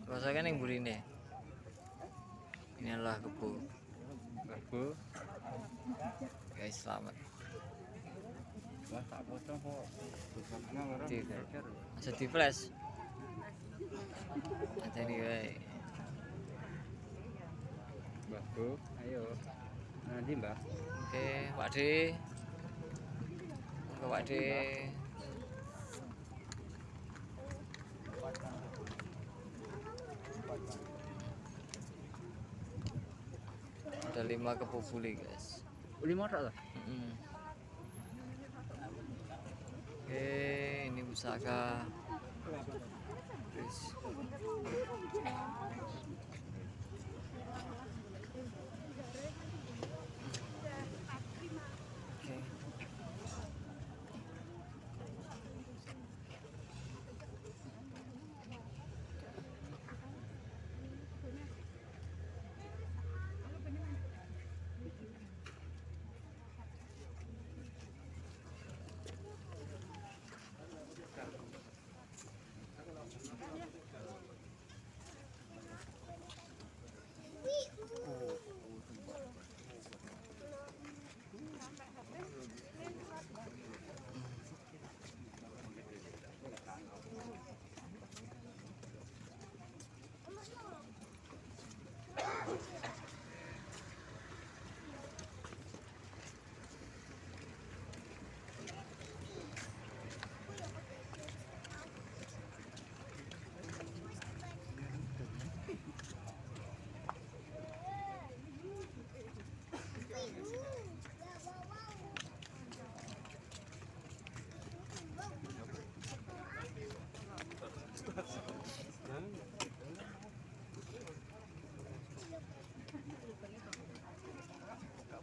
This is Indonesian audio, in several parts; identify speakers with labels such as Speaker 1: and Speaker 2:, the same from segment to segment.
Speaker 1: Rasakan yang burine. Inilah kebo. Guys, selamat.
Speaker 2: Wah, tak potong kok.
Speaker 1: Masih di flash. Ada nih, guys.
Speaker 2: Mbah Bu, ayo. Nanti Mbah.
Speaker 1: Oke, Pak D. Ke Pak D. Ada 5 kebo buli, guys.
Speaker 2: 5 tak lah.
Speaker 1: Oke, ini pusaka. Terus. Oke.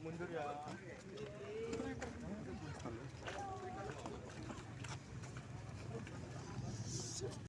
Speaker 2: Mundur ya.